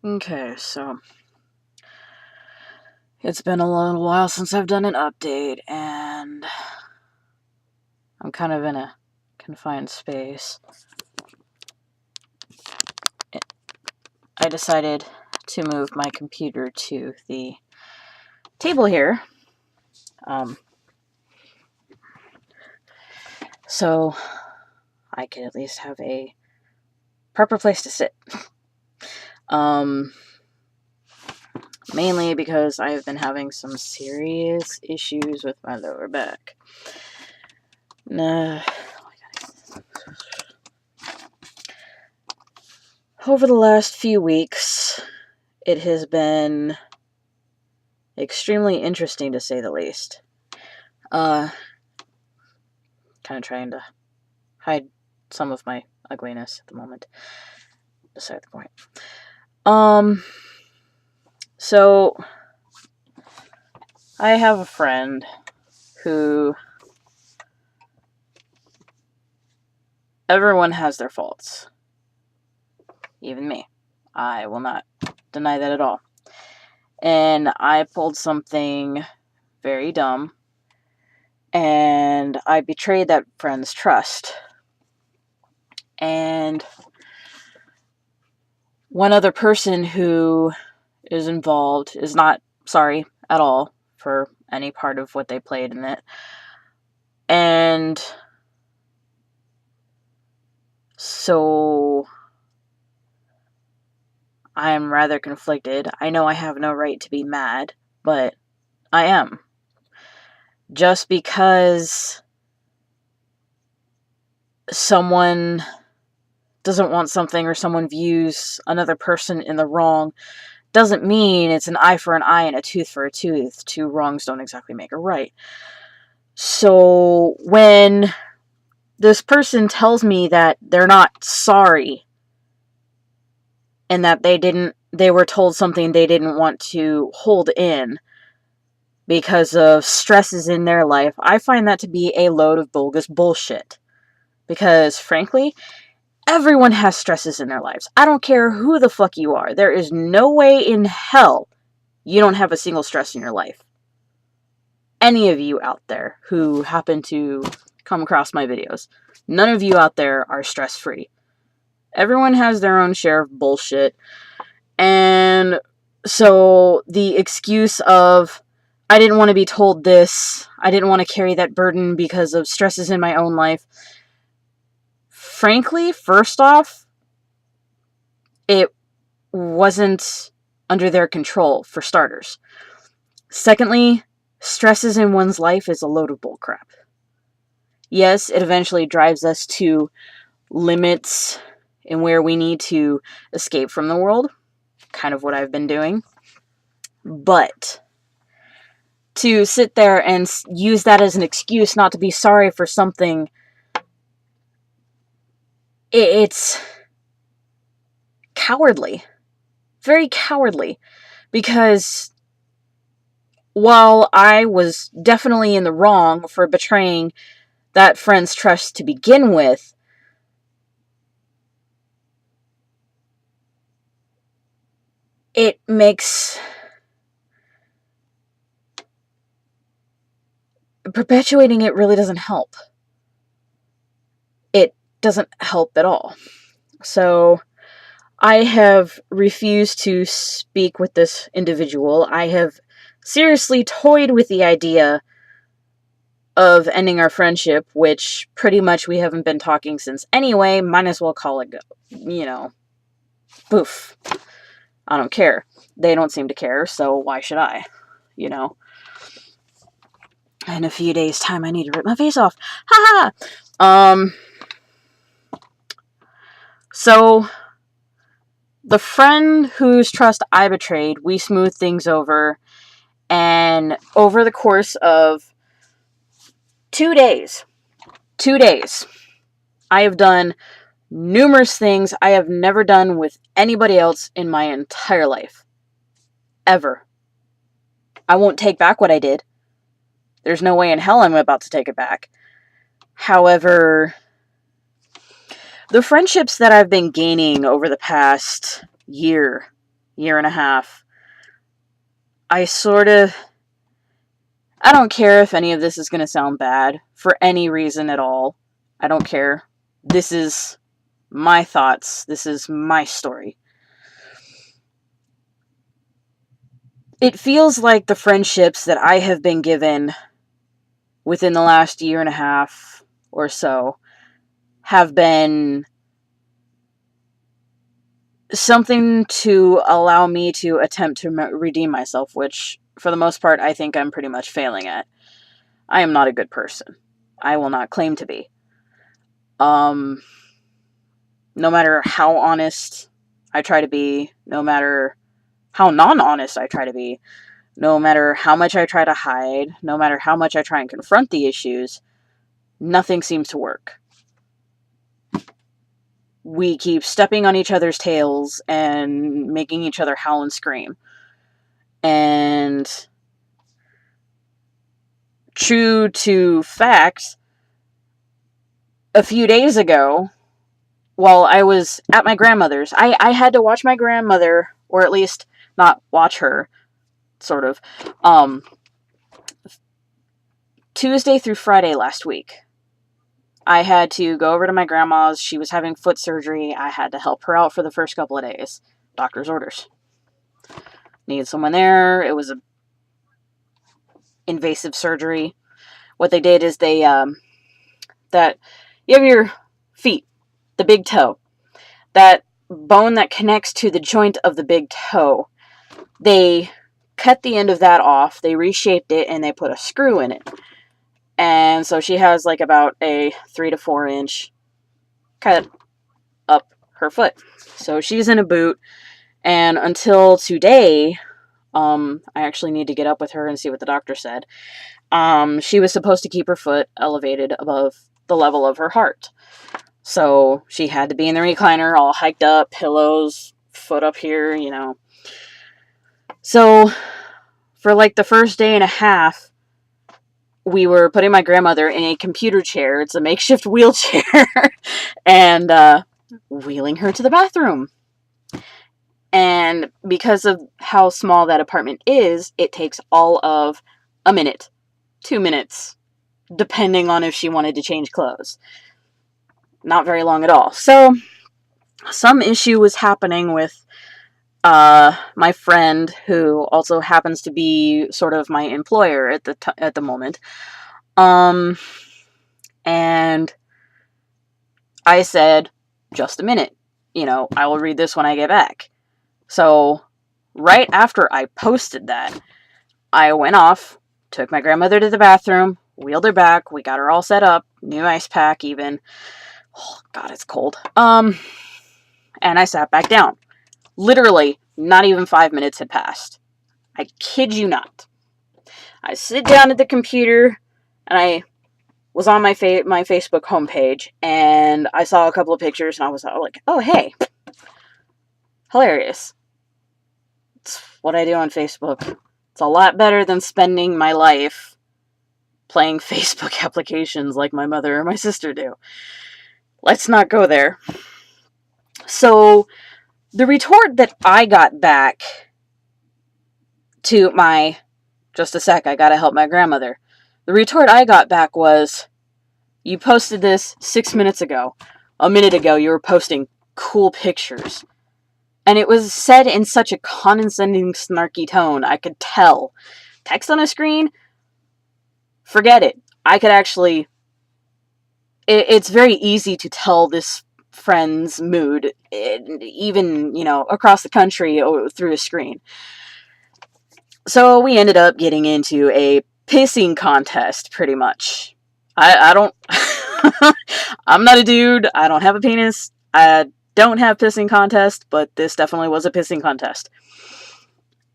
Okay, so it's been a little while since I've done an update, and I'm kind of in a confined space. I decided to move my computer to the table here. So I can at least have a proper place to sit. Mainly because I've been having some serious issues with my lower back. Over the last few weeks, it has been extremely interesting, to say the least. Kind of trying to hide some of my ugliness at the moment. Beside the point. So I have a friend who everyone has their faults. Even me. I will not deny that at all. And I pulled something very dumb, and I betrayed that friend's trust. And one other person who is involved is not sorry at all for any part of what they played in it. And so I am rather conflicted. I know I have no right to be mad, but I am. Just because someone doesn't want something or someone views another person in the wrong doesn't mean it's an eye for an eye and a tooth for a tooth. Two wrongs don't exactly make a right. So when this person tells me that they're not sorry and that they were told something they didn't want to hold in because of stresses in their life, I find that to be a load of bogus bullshit. Because, frankly, everyone has stresses in their lives. I don't care who the fuck you are. There is no way in hell you don't have a single stress in your life. Any of you out there who happen to come across my videos, none of you out there are stress-free. Everyone has their own share of bullshit. And so the excuse of, I didn't want to be told this, I didn't want to carry that burden because of stresses in my own life. Frankly, first off, it wasn't under their control, for starters. Secondly, stresses in one's life is a load of bullcrap. Yes, it eventually drives us to limits in where we need to escape from the world. Kind of what I've been doing. But to sit there and use that as an excuse not to be sorry for something, it's cowardly. Very cowardly. Because while I was definitely in the wrong for betraying that friend's trust to begin with, it makes perpetuating it really doesn't help. It doesn't help at all. So I have refused to speak with this individual. I have seriously toyed with the idea of ending our friendship, which pretty much we haven't been talking since anyway. Might as well call it go. Boof. I don't care. They don't seem to care, so why should I? In a few days' time, I need to rip my face off. Ha ha! So, the friend whose trust I betrayed, we smoothed things over, and over the course of 2 days, I have done numerous things I have never done with anybody else in my entire life. Ever. I won't take back what I did. There's no way in hell I'm about to take it back. However, the friendships that I've been gaining over the past year year and a half, I don't care if any of this is going to sound bad for any reason at all. I don't care. This is my thoughts. This is my story. It feels like the friendships that I have been given within the last year and a half or so have been something to allow me to attempt to redeem myself, which, for the most part, I think I'm pretty much failing at. I am not a good person. I will not claim to be. No matter how honest I try to be, no matter how non-honest I try to be, no matter how much I try to hide, no matter how much I try and confront the issues, nothing seems to work. We keep stepping on each other's tails and making each other howl and scream. And true to fact, a few days ago, while I was at my grandmother's, I had to watch my grandmother, or at least not watch her, sort of, Tuesday through Friday last week. I had to go over to my grandma's. She was having foot surgery. I had to help her out for the first couple of days. Doctor's orders. Needed someone there. It was a invasive surgery. What they did is they, that, you have your feet, the big toe. That bone that connects to the joint of the big toe. They cut the end of that off. They reshaped it and they put a screw in it. And so she has like about a 3 to 4 inch cut up her foot. So she's in a boot. And until today, I actually need to get up with her and see what the doctor said. She was supposed to keep her foot elevated above the level of her heart. So she had to be in the recliner, all hiked up, pillows, foot up here, you know. So for like the first day and a half, we were putting my grandmother in a computer chair. It's a makeshift wheelchair. And wheeling her to the bathroom. And because of how small that apartment is, it takes all of a minute, 2 minutes, depending on if she wanted to change clothes. Not very long at all. So, some issue was happening with my friend, who also happens to be sort of my employer at the moment. And I said, just a minute. You know, I will read this when I get back. So, right after I posted that, I went off, took my grandmother to the bathroom, wheeled her back, we got her all set up, new ice pack even. Oh, God, it's cold. And I sat back down. Literally, not even 5 minutes had passed. I kid you not. I sit down at the computer, and I was on my Facebook homepage, and I saw a couple of pictures, and I was like, oh, hey. Hilarious. It's what I do on Facebook. It's a lot better than spending my life playing Facebook applications like my mother or my sister do. Let's not go there. So, the retort that I got back to my, just a sec, I gotta help my grandmother. The retort I got back was, you posted this 6 minutes ago. A minute ago, you were posting cool pictures. And it was said in such a condescending, snarky tone, I could tell. Text on a screen? Forget it. I could actually... It's very easy to tell this friend's mood, even, you know, across the country through a screen. So we ended up getting into a pissing contest, pretty much. I don't... I'm not a dude. I don't have a penis. I don't have pissing contest, but this definitely was a pissing contest.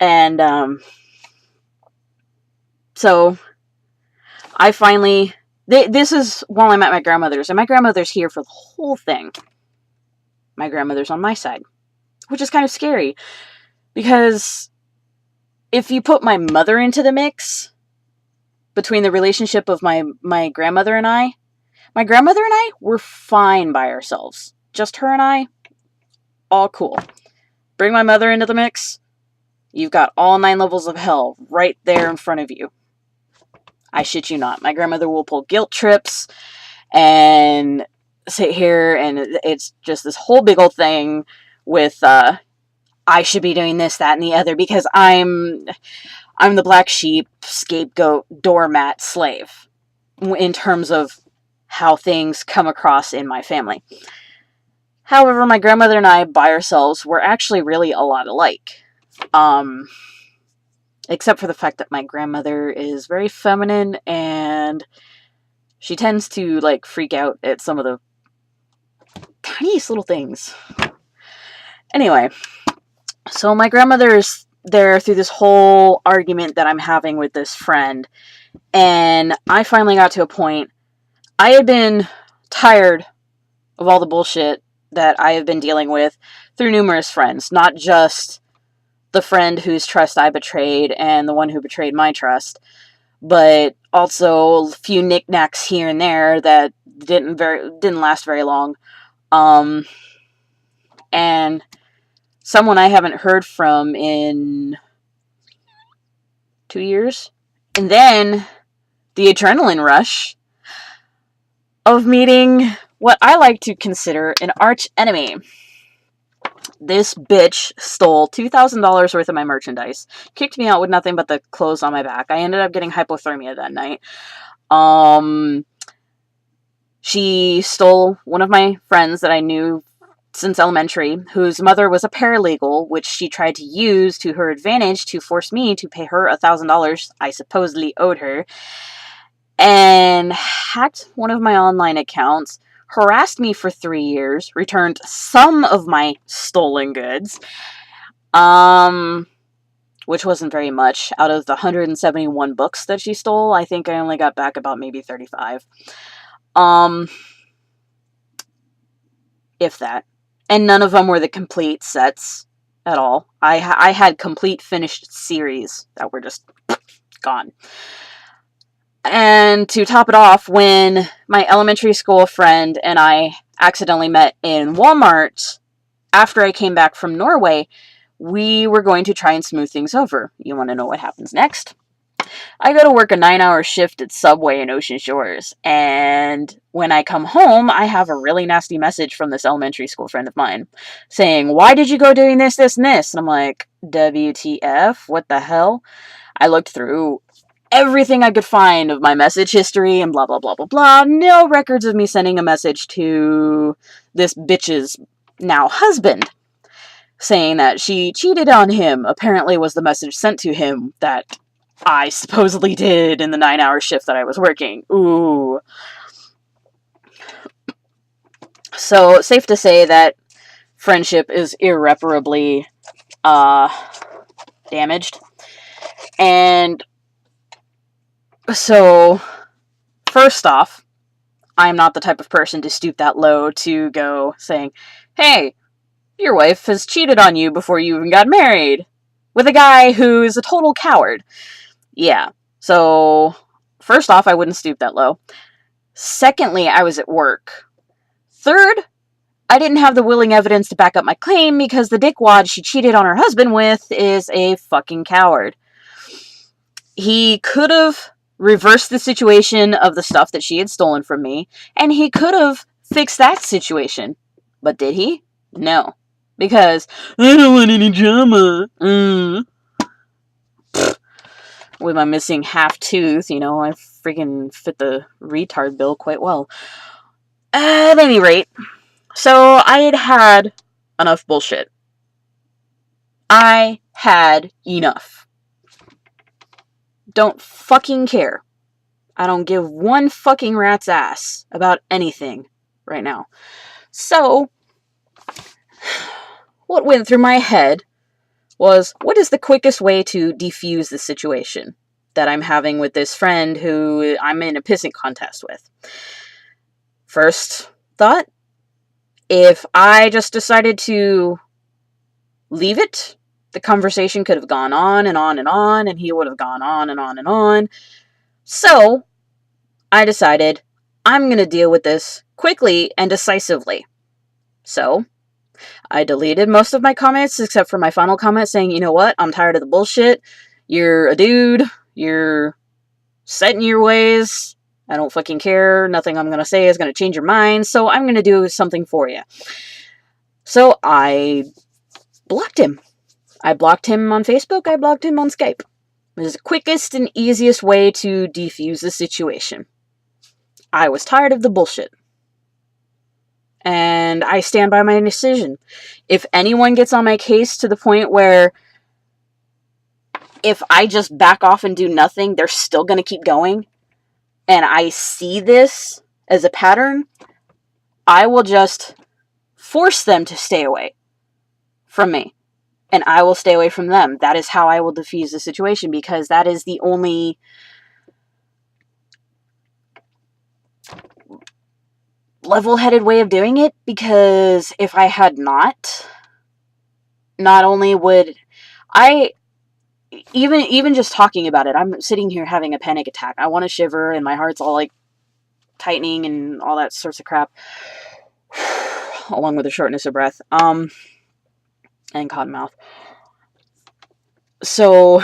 And, so, I finally, this is while I'm at my grandmother's, and my grandmother's here for the whole thing. My grandmother's on my side, which is kind of scary, because if you put my mother into the mix, between the relationship of my grandmother and I, my grandmother and I were fine by ourselves. Just her and I, all cool. Bring my mother into the mix, you've got all 9 levels of hell right there in front of you. I shit you not. My grandmother will pull guilt trips and sit here, and it's just this whole big old thing with, I should be doing this, that, and the other because I'm the black sheep, scapegoat, doormat, slave in terms of how things come across in my family. However, my grandmother and I, by ourselves, were actually really a lot alike. Except for the fact that my grandmother is very feminine and she tends to, like, freak out at some of the tiniest little things. Anyway, so my grandmother is there through this whole argument that I'm having with this friend, and I finally got to a point. I had been tired of all the bullshit that I have been dealing with through numerous friends, not just the friend whose trust I betrayed and the one who betrayed my trust, but also a few knickknacks here and there that didn't last very long. And someone I haven't heard from in 2 years. And then the adrenaline rush of meeting what I like to consider an arch enemy. This bitch stole $2,000 worth of my merchandise, kicked me out with nothing but the clothes on my back. I ended up getting hypothermia that night. She stole one of my friends that I knew since elementary, whose mother was a paralegal, which she tried to use to her advantage to force me to pay her $1,000 I supposedly owed her, and hacked one of my online accounts, harassed me for 3 years, returned some of my stolen goods, which wasn't very much. Out of the 171 books that she stole, I think I only got back about maybe 35. If that. And none of them were the complete sets at all. I had complete finished series that were just gone. And to top it off, when my elementary school friend and I accidentally met in Walmart after I came back from Norway, we were going to try and smooth things over. You want to know what happens next? I go to work a 9-hour shift at Subway in Ocean Shores, and when I come home, I have a really nasty message from this elementary school friend of mine saying, "Why did you go doing this, this, and this?" And I'm like, WTF? What the hell? I looked through everything I could find of my message history and blah, blah, blah, blah, blah. No records of me sending a message to this bitch's now husband saying that she cheated on him. Apparently was the message sent to him that I supposedly did in the 9-hour shift that I was working. Ooh. So, safe to say that friendship is irreparably damaged. And so, first off, I'm not the type of person to stoop that low to go saying, "Hey, your wife has cheated on you before you even got married," with a guy who is a total coward. Yeah. So, first off, I wouldn't stoop that low. Secondly, I was at work. Third, I didn't have the willing evidence to back up my claim because the dickwad she cheated on her husband with is a fucking coward. He could have reversed the situation of the stuff that she had stolen from me, and he could have fixed that situation. But did he? No. Because I don't want any drama. With my missing half tooth, I freaking fit the retard bill quite well. At any rate, so I had had enough bullshit. I had enough. Don't fucking care. I don't give one fucking rat's ass about anything right now. So, what went through my head was, what is the quickest way to defuse the situation that I'm having with this friend who I'm in a pissing contest with? First thought, if I just decided to leave it, the conversation could have gone on and on and on, and he would have gone on and on and on. So, I decided I'm going to deal with this quickly and decisively. So, I deleted most of my comments except for my final comment saying, you know what, I'm tired of the bullshit. You're a dude. You're set in your ways. I don't fucking care. Nothing I'm going to say is going to change your mind, so I'm going to do something for you. So I blocked him. I blocked him on Facebook. I blocked him on Skype. It was the quickest and easiest way to defuse the situation. I was tired of the bullshit. And I stand by my decision. If anyone gets on my case to the point where if I just back off and do nothing, they're still going to keep going, and I see this as a pattern, I will just force them to stay away from me. And I will stay away from them. That is how I will defuse the situation, because that is the only level-headed way of doing it. Because if I had not only would I, even just talking about it, I'm sitting here having a panic attack. I want to shiver, and my heart's all like tightening and all that sorts of crap, along with the shortness of breath, and cotton mouth. So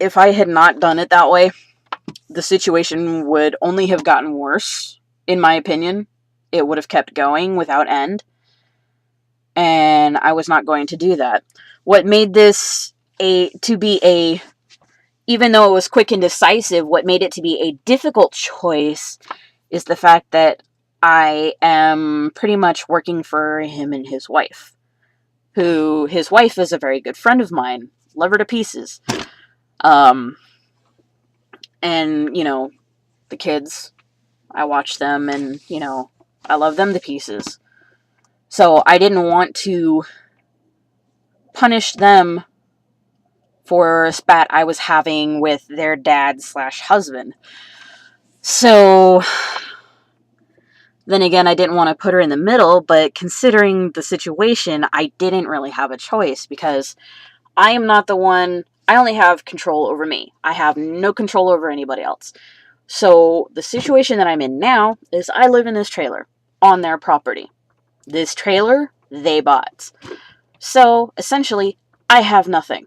if I had not done it that way, the situation would only have gotten worse, in my opinion. It would have kept going without end. And I was not going to do that. What made this even though it was quick and decisive, what made it to be a difficult choice is the fact that I am pretty much working for him and his wife. His wife is a very good friend of mine. Love her to pieces. And, the kids, I watch them, and, I love them to pieces. So I didn't want to punish them for a spat I was having with their dad/husband. So then again, I didn't want to put her in the middle, but considering the situation, I didn't really have a choice, because I am not the one. I only have control over me. I have no control over anybody else. So the situation that I'm in now is I live in this trailer on their property. This trailer, they bought. So essentially, I have nothing.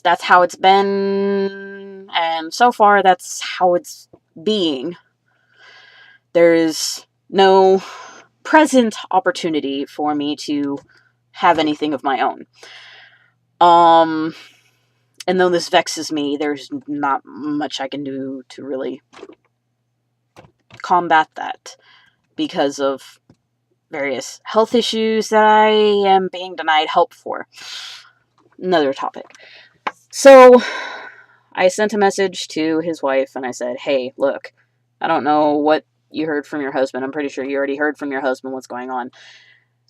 That's how it's been, and so far that's how it's being. There is no present opportunity for me to have anything of my own. And though this vexes me, there's not much I can do to really combat that, because of various health issues that I am being denied help for. Another topic. So I sent a message to his wife, and I said, hey, look, I don't know what you heard from your husband. I'm pretty sure you already heard from your husband what's going on.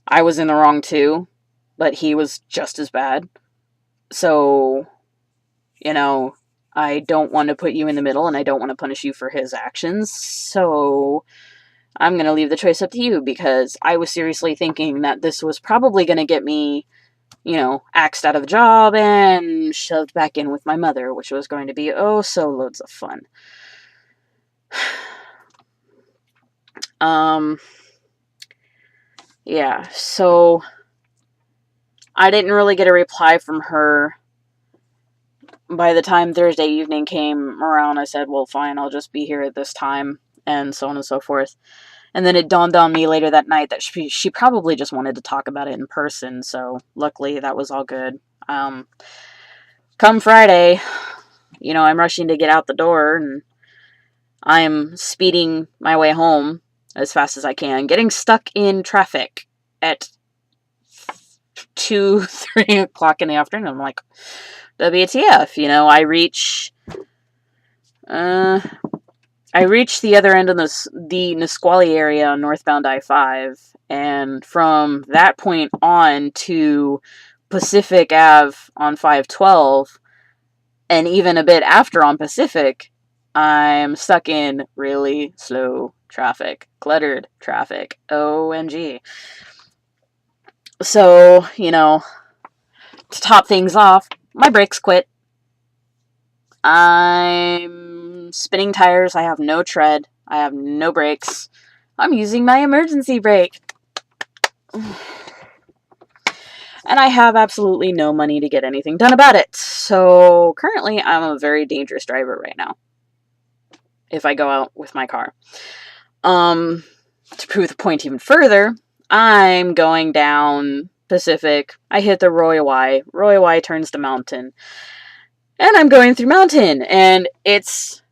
I was in the wrong too, but he was just as bad. So, I don't want to put you in the middle, and I don't want to punish you for his actions. So I'm going to leave the choice up to you, because I was seriously thinking that this was probably going to get me, axed out of a job and shoved back in with my mother, which was going to be oh so loads of fun. Yeah, so I didn't really get a reply from her. By the time Thursday evening came around, I said, well, fine, I'll just be here at this time, and so on and so forth. And then it dawned on me later that night that she probably just wanted to talk about it in person, so luckily that was all good. Come Friday, I'm rushing to get out the door, and I'm speeding my way home as fast as I can, getting stuck in traffic at 2, 3 o'clock in the afternoon. I'm like, WTF, I reached the other end of the Nisqually area on northbound I-5, and from that point on to Pacific Ave on 512, and even a bit after on Pacific, I'm stuck in really slow traffic, cluttered traffic, OMG. So, to top things off, my brakes quit. I'm spinning tires. I have no tread. I have no brakes. I'm using my emergency brake. And I have absolutely no money to get anything done about it. So currently, I'm a very dangerous driver right now. If I go out with my car. To prove the point even further, I'm going down Pacific. I hit the Roy Y. Roy Y turns to Mountain. And I'm going through Mountain. And it's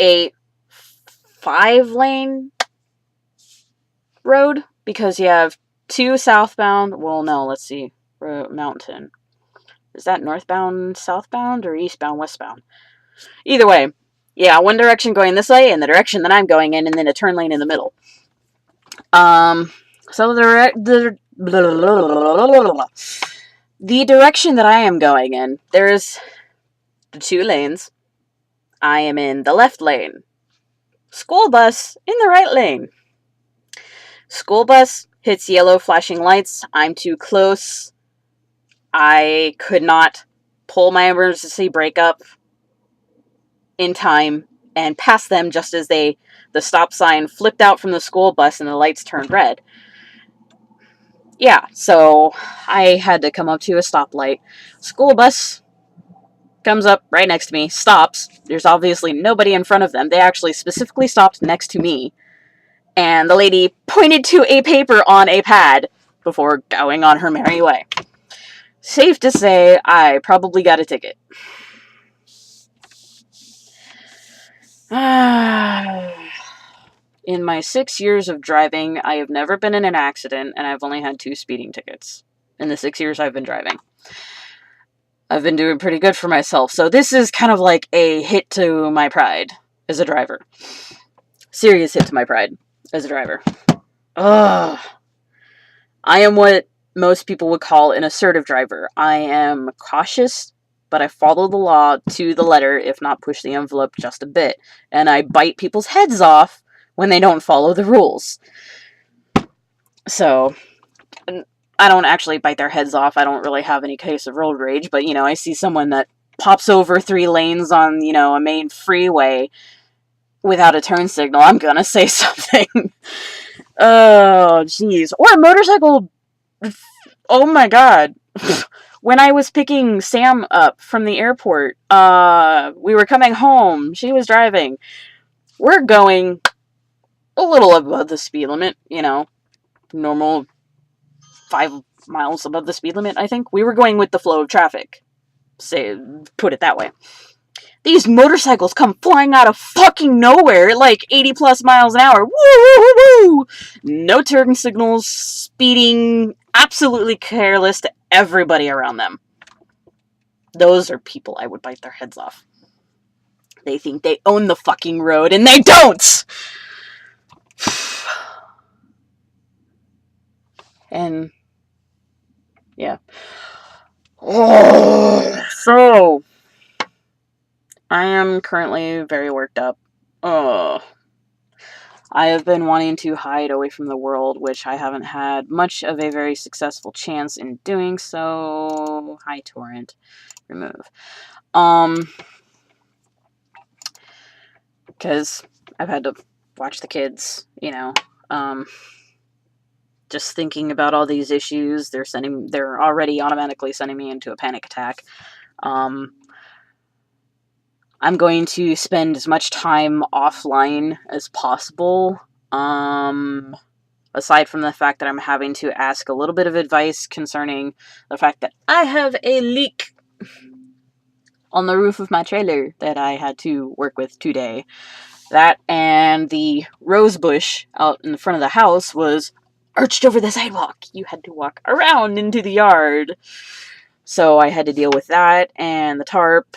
a 5-lane road. Because you have 2 southbound. Well, no, let's see. Mountain. Is that northbound, southbound, or eastbound, westbound? Either way. Yeah, one direction going this way, and the direction that I'm going in, and then a turn lane in the middle. So the direction that I am going in, there's the 2 lanes. I am in the left lane. School bus in the right lane. School bus hits yellow flashing lights. I'm too close. I could not pull my emergency brake up in time and pass them just as the stop sign flipped out from the school bus and the lights turned red. Yeah, so I had to come up to a stoplight. School bus comes up right next to me, stops. There's obviously nobody in front of them. They actually specifically stopped next to me. And the lady pointed to a paper on a pad before going on her merry way. Safe to say, I probably got a ticket. In my 6 years of driving, I have never been in an accident, and I've only had 2 speeding tickets in the 6 years I've been driving. I've been doing pretty good for myself, so this is kind of like a hit to my pride as a driver. Serious hit to my pride as a driver. Ugh. I am what most people would call an assertive driver. I am cautious, but I follow the law to the letter, if not push the envelope just a bit. And I bite people's heads off when they don't follow the rules. So, I don't actually bite their heads off. I don't really have any case of road rage, but, I see someone that pops over 3 lanes on, a main freeway without a turn signal, I'm gonna say something. Oh, jeez. Or a motorcycle. Oh my god. When I was picking Sam up from the airport, we were coming home. She was driving. We're going a little above the speed limit, normal 5 miles above the speed limit, I think. We were going with the flow of traffic. Put it that way. These motorcycles come flying out of fucking nowhere at like 80 plus miles an hour. Woo, woo, woo, woo. No turn signals, speeding, absolutely careless to everybody around them. Those are people I would bite their heads off. They think they own the fucking road, and they don't! And, yeah. Oh, so, I am currently very worked up. Oh. I have been wanting to hide away from the world, which I haven't had much of a very successful chance in doing so. Hi, torrent. Remove. Because I've had to watch the kids, just thinking about all these issues. They're already automatically sending me into a panic attack. I'm going to spend as much time offline as possible. Aside from the fact that I'm having to ask a little bit of advice concerning the fact that I have a leak on the roof of my trailer that I had to work with today. That and the rose bush out in the front of the house was arched over the sidewalk. You had to walk around into the yard. So I had to deal with that and the tarp.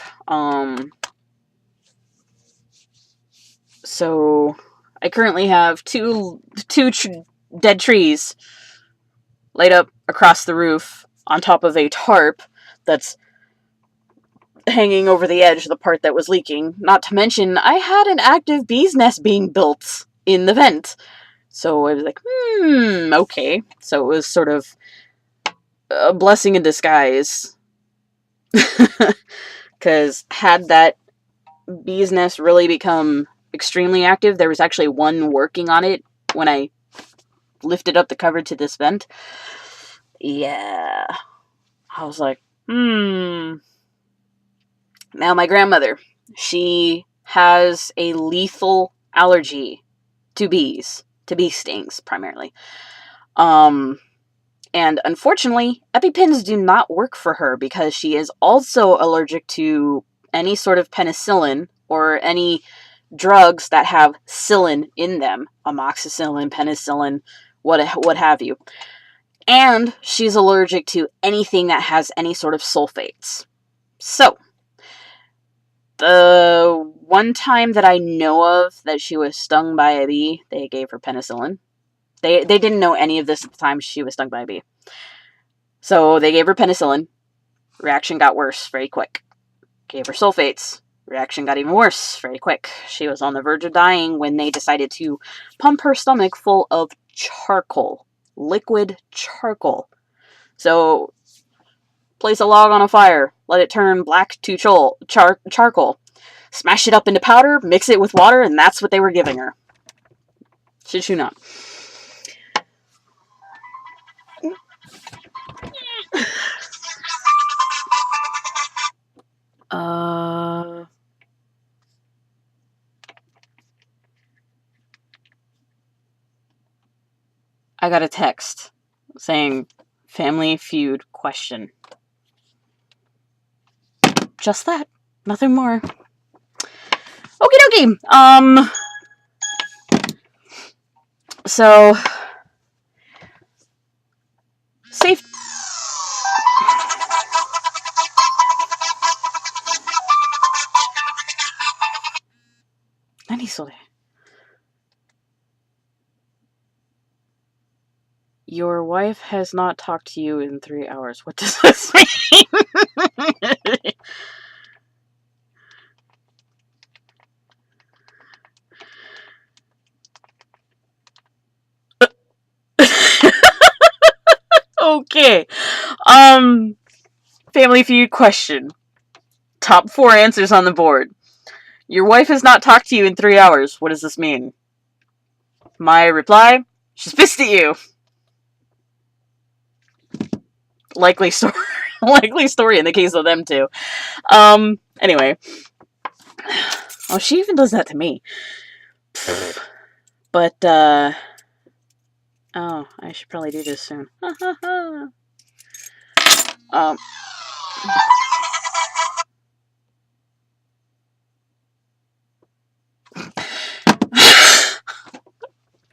So I currently have two dead trees laid up across the roof on top of a tarp that's hanging over the edge, the part that was leaking. Not to mention, I had an active bee's nest being built in the vent. So I was like, okay. So it was sort of a blessing in disguise. Because had that bee's nest really become extremely active, there was actually one working on it when I lifted up the cover to this vent. Yeah. I was like, Now, my grandmother, she has a lethal allergy to bees, to bee stings, primarily. And unfortunately, EpiPens do not work for her because she is also allergic to any sort of penicillin or any drugs that have psyllin in them, amoxicillin, penicillin, what have you. And she's allergic to anything that has any sort of sulfates. So, the one time that I know of that she was stung by a bee, they gave her penicillin. They didn't know any of this at the time she was stung by a bee. So they gave her penicillin. Reaction got worse very quick. Gave her sulfates. Reaction got even worse very quick. She was on the verge of dying when they decided to pump her stomach full of charcoal. Liquid charcoal. So, place a log on a fire. Let it turn black to charcoal. Smash it up into powder, mix it with water, and that's what they were giving her. Shit you not. I got a text saying Family Feud question. Just that. Nothing more. Okie dokie. So, safe.何それ? Your wife has not talked to you in 3 hours. What does this mean? Okay. Family Feud question. Top 4 answers on the board. Your wife has not talked to you in 3 hours. What does this mean? My reply, she's pissed at you. Likely story. Likely story in the case of them two. Anyway. Oh, she even does that to me. But, oh, I should probably do this soon.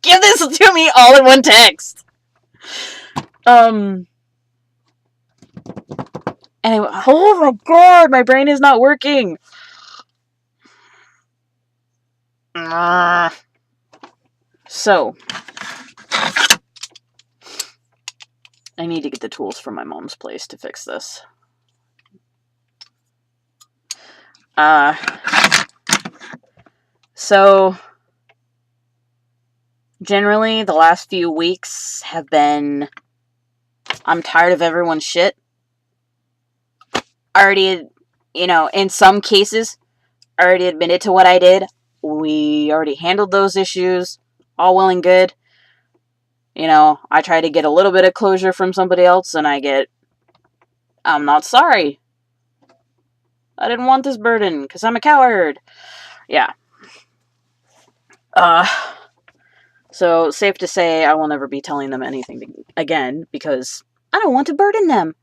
Give this to me all in one text. Anyway, oh my god, my brain is not working. So, I need to get the tools from my mom's place to fix this. So, generally, the last few weeks have been, I'm tired of everyone's shit. Already, in some cases, already admitted to what I did. We already handled those issues. All well and good. I try to get a little bit of closure from somebody else, and I get, I'm not sorry. I didn't want this burden, because I'm a coward. Yeah. So, safe to say, I will never be telling them anything again, because I don't want to burden them.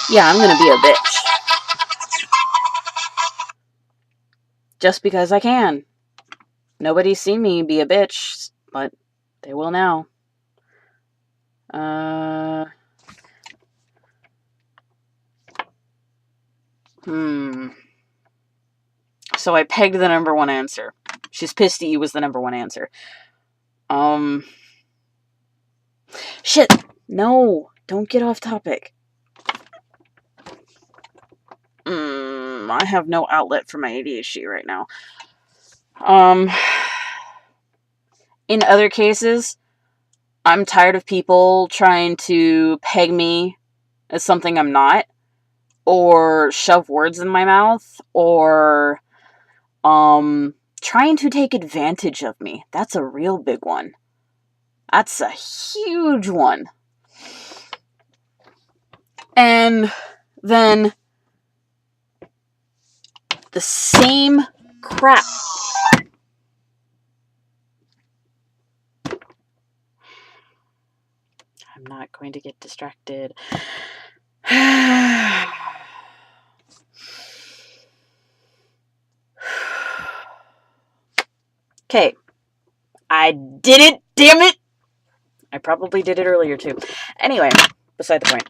Yeah, I'm gonna be a bitch. Just because I can. Nobody's seen me be a bitch, but they will now. So I pegged the number 1 answer. She's pissed at you was the number 1 answer. Shit! No! Don't get off topic. I have no outlet for my ADHD right now. In other cases, I'm tired of people trying to peg me as something I'm not, or shove words in my mouth, or trying to take advantage of me. That's a real big one. That's a huge one. And then the same crap. I'm not going to get distracted. Okay. I did it, damn it! I probably did it earlier too. Anyway, beside the point.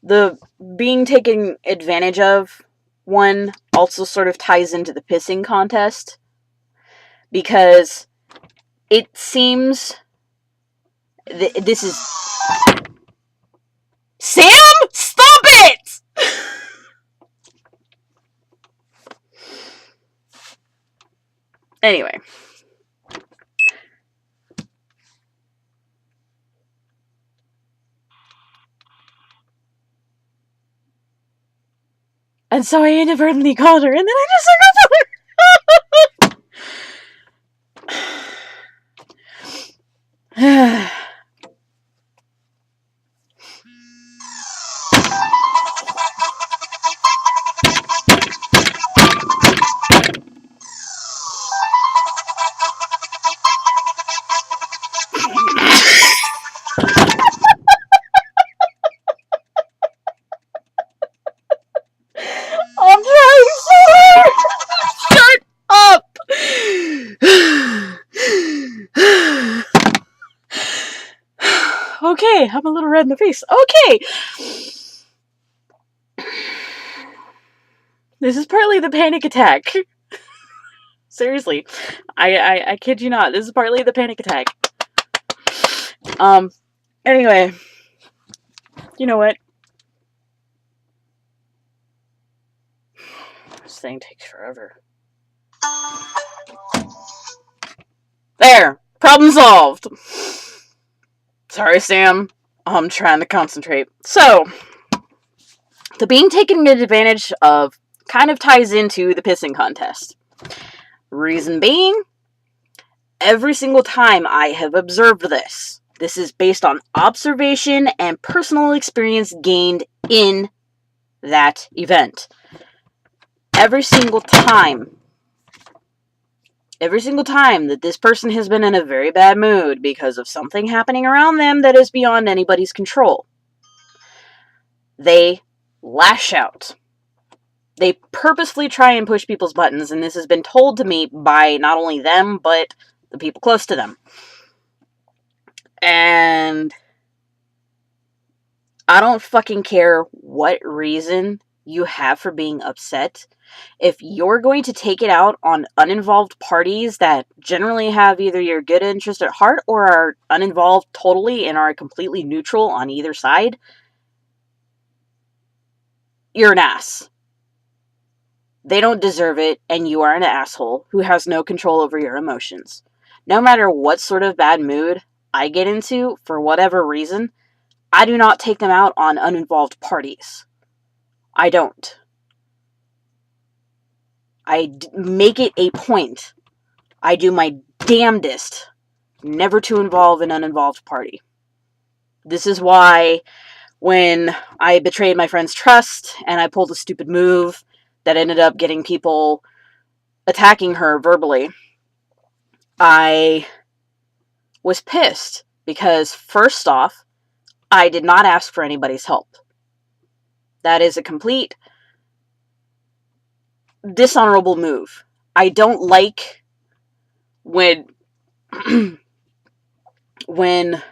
The being taken advantage of one also sort of ties into the pissing contest, because it seems this is... Sam, stop it! Anyway. And so I inadvertently called her, and then I just hung up on her. I'm trying so hard! Shut up! Okay, I'm a little red in the face. Okay! This is partly the panic attack. Seriously. I kid you not. This is partly the panic attack. Anyway. You know what? This thing takes forever. There! Problem solved! Sorry, Sam. I'm trying to concentrate. So, the being taken advantage of kind of ties into the pissing contest. Reason being, every single time I have observed this is based on observation and personal experience gained in that event. Every single time that this person has been in a very bad mood because of something happening around them that is beyond anybody's control, they lash out. They purposefully try and push people's buttons, and this has been told to me by not only them, but the people close to them. And I don't fucking care what reason you have for being upset. If you're going to take it out on uninvolved parties that generally have either your good interest at heart or are uninvolved totally and are completely neutral on either side, you're an ass. They don't deserve it, and you are an asshole who has no control over your emotions. No matter what sort of bad mood I get into, for whatever reason, I do not take them out on uninvolved parties. I don't. I make it a point. I do my damnedest never to involve an uninvolved party. This is why when I betrayed my friend's trust and I pulled a stupid move that ended up getting people attacking her verbally, I was pissed because, first off, I did not ask for anybody's help. That is a complete dishonorable move. I don't like when when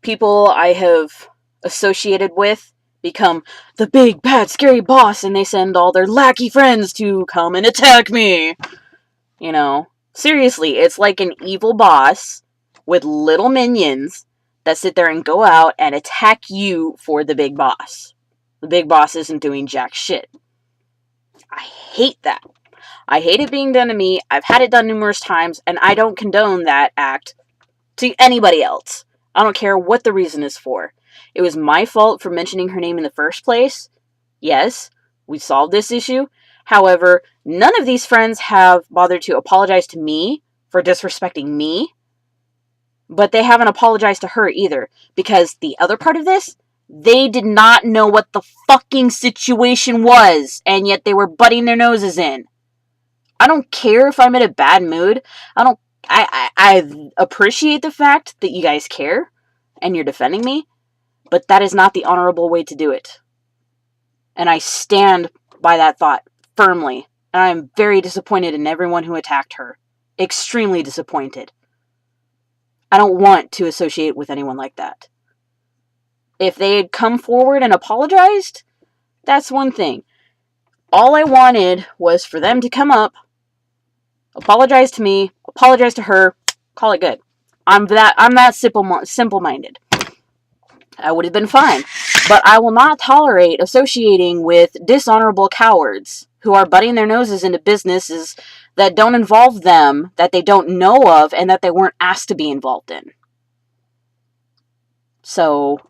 people I have associated with become the big, bad, scary boss and they send all their lackey friends to come and attack me. You know, seriously, it's like an evil boss with little minions that sit there and go out and attack you for the big boss. The big boss isn't doing jack shit. I hate that. I hate it being done to me. I've had it done numerous times, and I don't condone that act to anybody else. I don't care what the reason is for. It was my fault for mentioning her name in the first place. Yes, we solved this issue. However, None of these friends have bothered to apologize to me for disrespecting me, but they haven't apologized to her either, because the other part of this, they did not know what the fucking situation was, and yet they were butting their noses in. I don't care if I'm in a bad mood. I appreciate the fact that you guys care and you're defending me, but that is not the honorable way to do it. And I stand by that thought firmly. And I am very disappointed in everyone who attacked her. Extremely disappointed. I don't want to associate with anyone like that. If they had come forward and apologized, that's one thing. All I wanted was for them to come up, apologize to me, apologize to her, call it good. I'm that simple-minded. I would have been fine. But I will not tolerate associating with dishonorable cowards who are butting their noses into businesses that don't involve them, that they don't know of, and that they weren't asked to be involved in. So,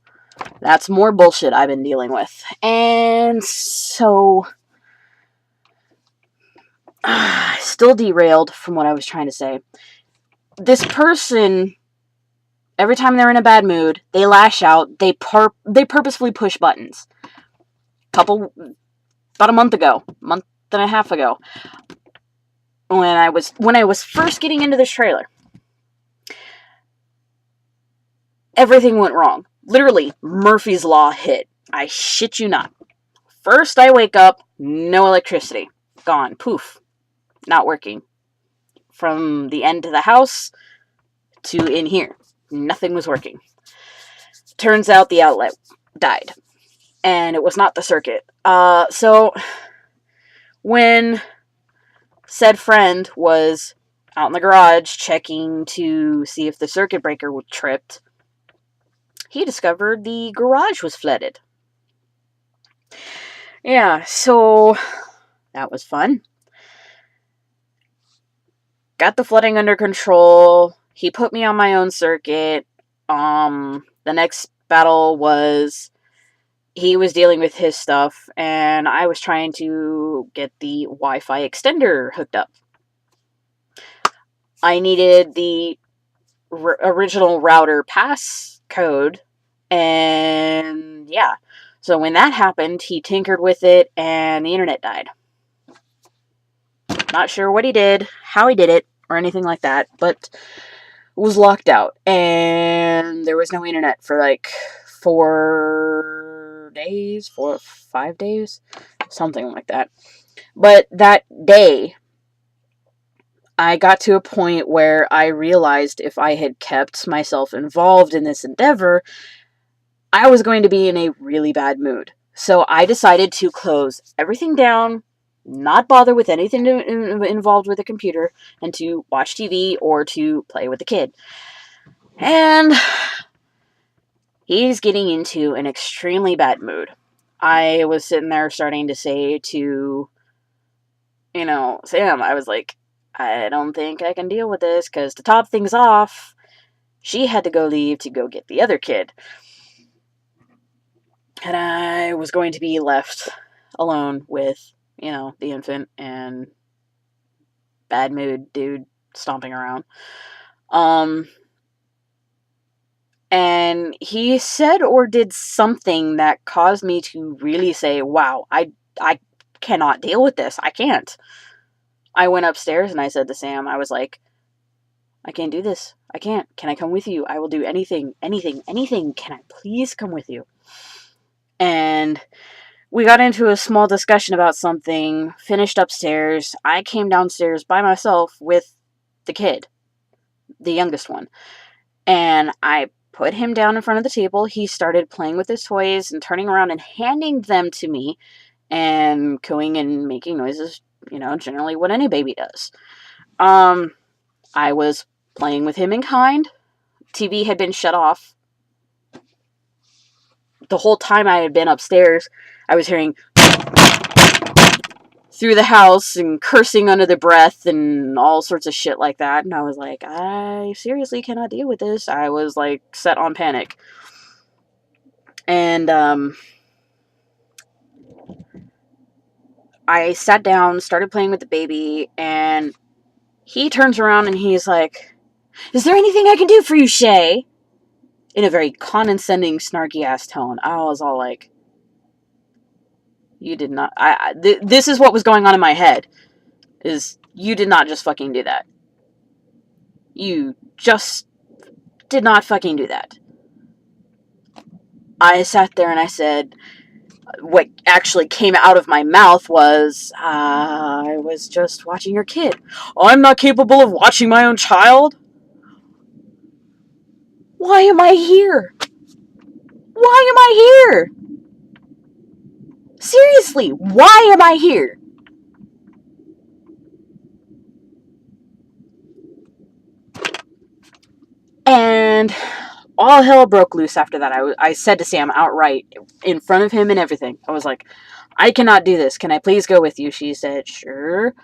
that's more bullshit I've been dealing with. And so, still derailed from what I was trying to say. This person, every time they're in a bad mood, they lash out, they purposefully push buttons. About a month and a half ago, when I was first getting into this trailer, everything went wrong. Literally, Murphy's Law hit. I shit you not. First, I wake up, no electricity. Gone. Poof. Not working. From the end of the house to in here. Nothing was working. Turns out the outlet died. And it was not the circuit. So, when said friend was out in the garage checking to see if the circuit breaker was tripped, he discovered the garage was flooded. Yeah, so that was fun. Got the flooding under control. He put me on my own circuit. The next battle was he was dealing with his stuff, and I was trying to get the Wi-Fi extender hooked up. I needed the original router passcode, and yeah. So when that happened, he tinkered with it, and the internet died. Not sure what he did, how he did it, or anything like that, but it was locked out, and there was no internet for like 5 days, something like that. But that day, I got to a point where I realized if I had kept myself involved in this endeavor, I was going to be in a really bad mood. So I decided to close everything down, not bother with anything involved with the computer, and to watch TV or to play with the kid. And he's getting into an extremely bad mood. I was sitting there starting to say to, Sam, I was like, I don't think I can deal with this, because to top things off, she had to go leave to go get the other kid. And I was going to be left alone with, the infant and bad mood dude stomping around. And he said or did something that caused me to really say, wow, I cannot deal with this. I can't. I went upstairs and I said to Sam, I was like, I can't do this. I can't. Can I come with you? I will do anything. Can I please come with you? And we got into a small discussion about something, finished upstairs. I came downstairs by myself with the kid, the youngest one. And I put him down in front of the table. He started playing with his toys and turning around and handing them to me and cooing and making noises, generally what any baby does. I was playing with him in kind. TV had been shut off. The whole time I had been upstairs, I was hearing through the house and cursing under the breath and all sorts of shit like that. And I was like, I seriously cannot deal with this. I was like set on panic. And I sat down, started playing with the baby, and he turns around and he's like, "Is there anything I can do for you, Shay?" In a very condescending, snarky-ass tone. I was all like, you did not... this is what was going on in my head. Is, you did not just fucking do that. You just did not fucking do that. I sat there and I said, what actually came out of my mouth was, I was just watching your kid. I'm not capable of watching my own child? Why am I here? Why am I here? Seriously, why am I here? And all hell broke loose after that. I said to Sam outright, in front of him and everything, I was like, I cannot do this. Can I please go with you? She said, sure.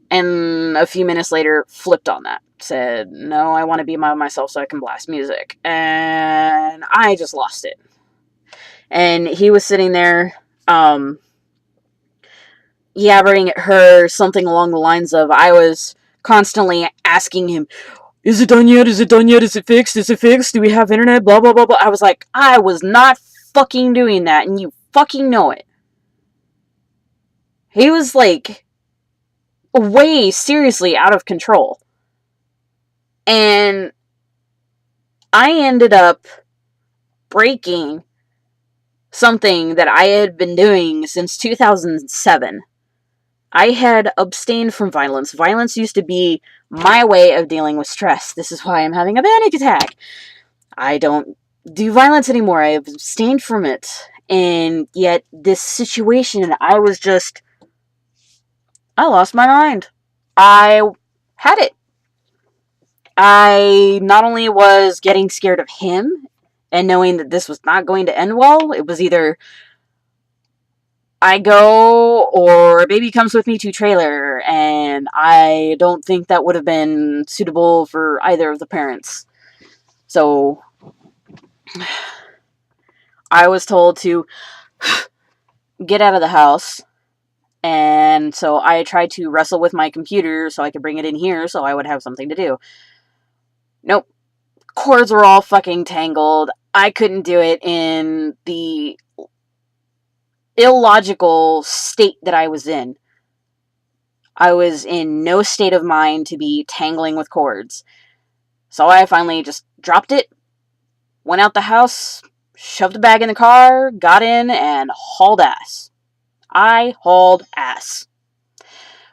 And a few minutes later, flipped on that. Said, no, I want to be by myself so I can blast music. And I just lost it. And he was sitting there, yabbering at her something along the lines of, I was constantly asking him, is it done yet? Is it done yet? Is it fixed? Is it fixed? Do we have internet? Blah, blah, blah, blah. I was like, I was not fucking doing that, and you fucking know it. He was like, way seriously out of control. And I ended up breaking something that I had been doing since 2007. I had abstained from violence. Violence used to be my way of dealing with stress. This is why I'm having a panic attack. I don't do violence anymore. I have abstained from it. And yet, this situation, I lost my mind. I had it. I not only was getting scared of him and knowing that this was not going to end well, it was either I go or a baby comes with me to trailer, and I don't think that would have been suitable for either of the parents. So I was told to get out of the house, and so I tried to wrestle with my computer so I could bring it in here so I would have something to do. Nope. Cords were all fucking tangled. I couldn't do it in the illogical state that I was in. I was in no state of mind to be tangling with cords. So I finally just dropped it, went out the house, shoved the bag in the car, got in, and hauled ass. I hauled ass.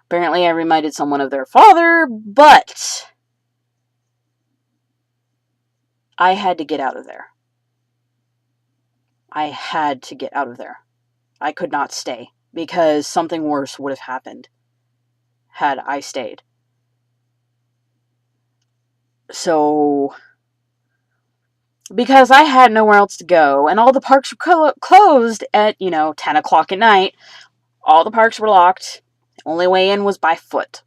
Apparently I reminded someone of their father, but I had to get out of there. I had to get out of there. I could not stay, because something worse would have happened had I stayed. So, because I had nowhere else to go, and all the parks were closed at, 10 o'clock at night, all the parks were locked. The only way in was by foot.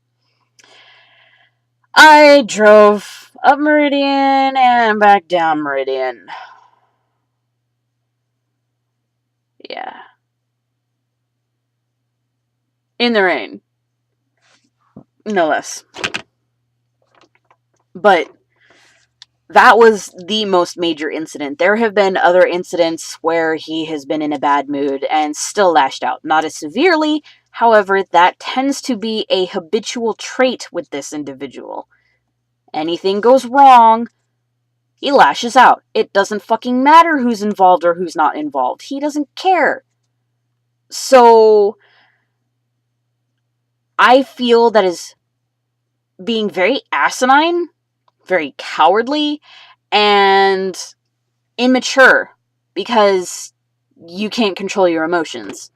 I drove up Meridian and back down Meridian. Yeah. In the rain. No less. But that was the most major incident. There have been other incidents where he has been in a bad mood and still lashed out. Not as severely, however, that tends to be a habitual trait with this individual. Anything goes wrong, he lashes out. It doesn't fucking matter who's involved or who's not involved. He doesn't care. So, I feel that is being very asinine, very cowardly, and immature, because you can't control your emotions.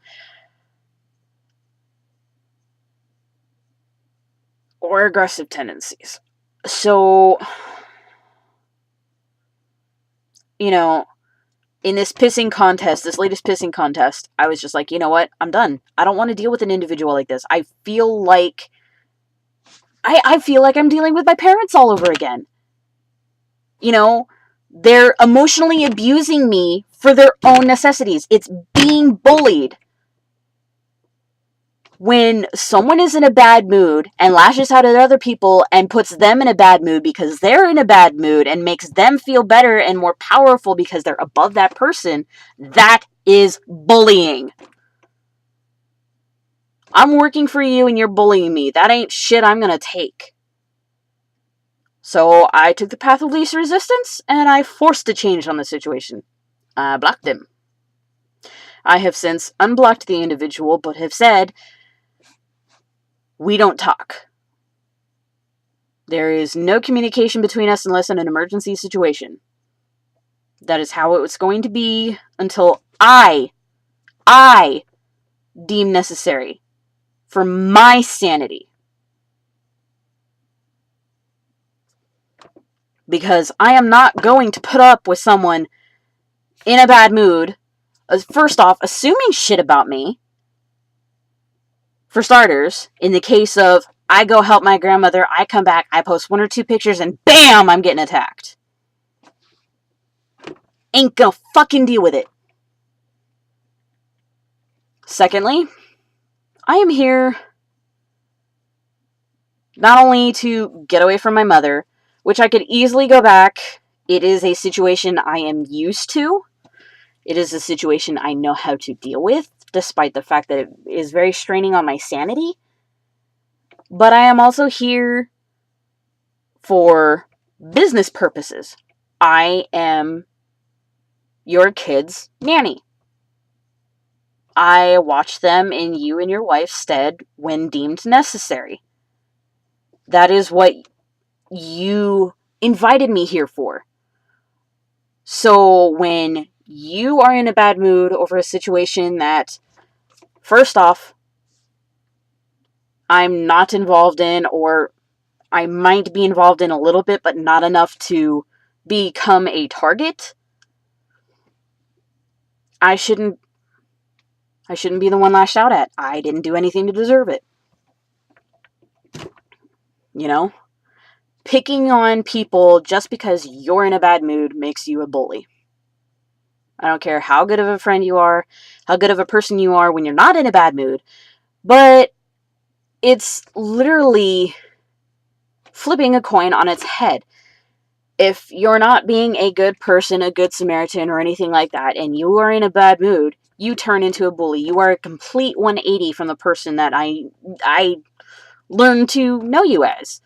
Or aggressive tendencies. So, in this pissing contest, this latest pissing contest, I was just like, you know what? I'm done. I don't want to deal with an individual like this. I feel like I'm dealing with my parents all over again. They're emotionally abusing me for their own necessities. It's being bullied. When someone is in a bad mood and lashes out at other people and puts them in a bad mood because they're in a bad mood and makes them feel better and more powerful because they're above that person, that is bullying. I'm working for you and you're bullying me. That ain't shit I'm gonna take. So I took the path of least resistance and I forced a change on the situation. I blocked him. I have since unblocked the individual, but have said, we don't talk. There is no communication between us unless in an emergency situation. That is how it was going to be until I deem necessary for my sanity. Because I am not going to put up with someone in a bad mood, first off, assuming shit about me. For starters, in the case of I go help my grandmother, I come back, I post 1 or 2 pictures, and BAM! I'm getting attacked. Ain't gonna fucking deal with it. Secondly, I am here not only to get away from my mother, which I could easily go back. It is a situation I am used to. It is a situation I know how to deal with, despite the fact that it is very straining on my sanity. But I am also here for business purposes. I am your kid's nanny. I watch them in you and your wife's stead when deemed necessary. That is what you invited me here for. So when you are in a bad mood over a situation that, first off, I'm not involved in, or I might be involved in a little bit, but not enough to become a target, I shouldn't be the one lashed out at. I didn't do anything to deserve it. You know? Picking on people just because you're in a bad mood makes you a bully. I don't care how good of a friend you are, how good of a person you are when you're not in a bad mood, but it's literally flipping a coin on its head. If you're not being a good person, a good Samaritan, or anything like that, and you are in a bad mood, you turn into a bully. You are a complete 180 from the person that I learned to know you as.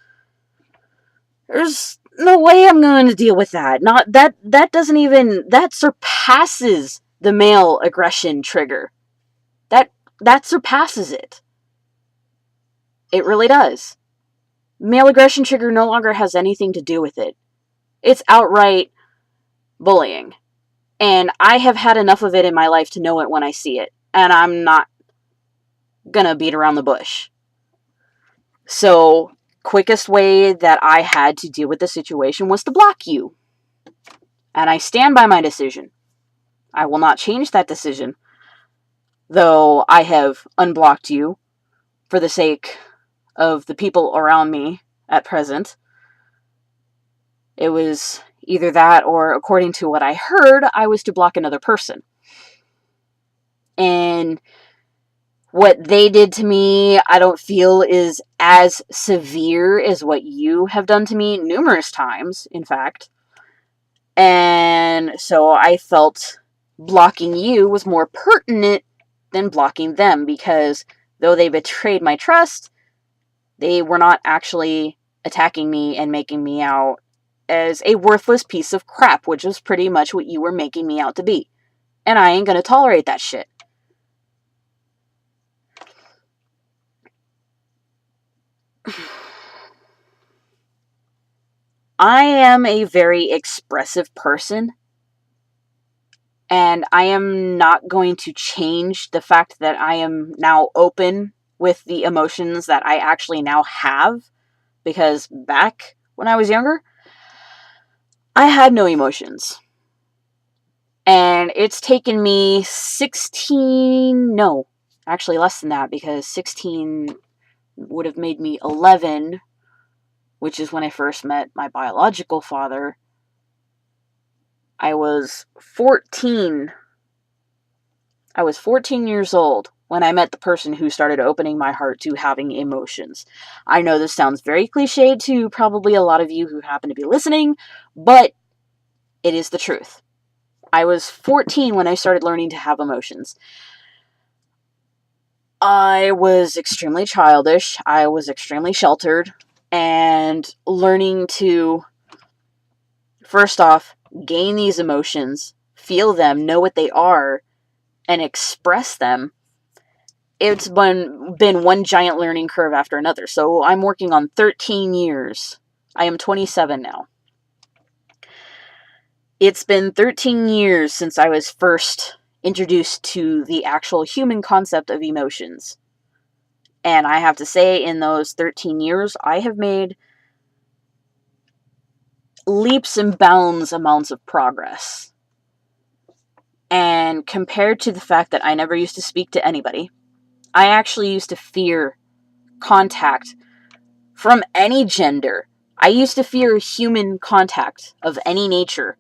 There's no way I'm going to deal with that. Not that doesn't even, that surpasses the male aggression trigger. That surpasses it. It really does. Male aggression trigger no longer has anything to do with it. It's outright bullying. And I have had enough of it in my life to know it when I see it. And I'm not gonna beat around the bush. So, quickest way that I had to deal with the situation was to block you. And I stand by my decision. I will not change that decision. Though I have unblocked you for the sake of the people around me at present. It was either that or, according to what I heard, I was to block another person. And what they did to me, I don't feel is as severe as what you have done to me numerous times, in fact. And so I felt blocking you was more pertinent than blocking them, because though they betrayed my trust, they were not actually attacking me and making me out as a worthless piece of crap, which was pretty much what you were making me out to be. And I ain't gonna tolerate that shit. I am a very expressive person, and I am not going to change the fact that I am now open with the emotions that I actually now have, because back when I was younger, I had no emotions. And it's taken me 16, no, actually less than that, because 16 would have made me 11, which is when I first met my biological father. I was 14. I was 14 years old when I met the person who started opening my heart to having emotions. I know this sounds very cliched to probably a lot of you who happen to be listening, but it is the truth. I was 14 when I started learning to have emotions. I was extremely childish. I was extremely sheltered. And learning to, first off, gain these emotions, feel them, know what they are, and express them, it's been one giant learning curve after another. So I'm working on 13 years. I am 27 now. It's been 13 years since I was first introduced to the actual human concept of emotions. And I have to say, in those 13 years, I have made leaps and bounds amounts of progress. And compared to the fact that I never used to speak to anybody, I actually used to fear contact from any gender. I used to fear human contact of any nature,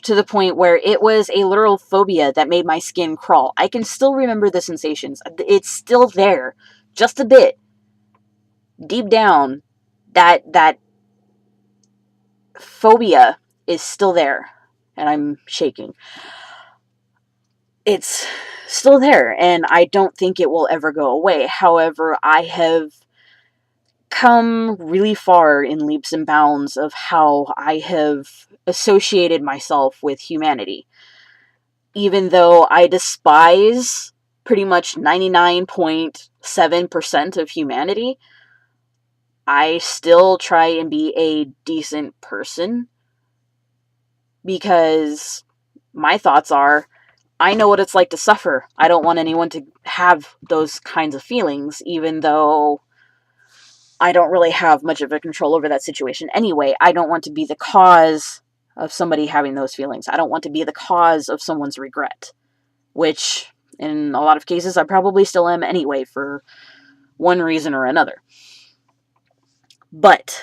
to the point where it was a literal phobia that made my skin crawl. I can still remember the sensations. It's still there, just a bit. Deep down, that phobia is still there. And I'm shaking. It's still there, and I don't think it will ever go away. However, I have come really far in leaps and bounds of how I have associated myself with humanity. Even though I despise pretty much 99.7% of humanity, I still try and be a decent person, because my thoughts are, I know what it's like to suffer. I don't want anyone to have those kinds of feelings, even though I don't really have much of a control over that situation anyway. I don't want to be the cause of somebody having those feelings. I don't want to be the cause of someone's regret, which in a lot of cases I probably still am anyway, for one reason or another. But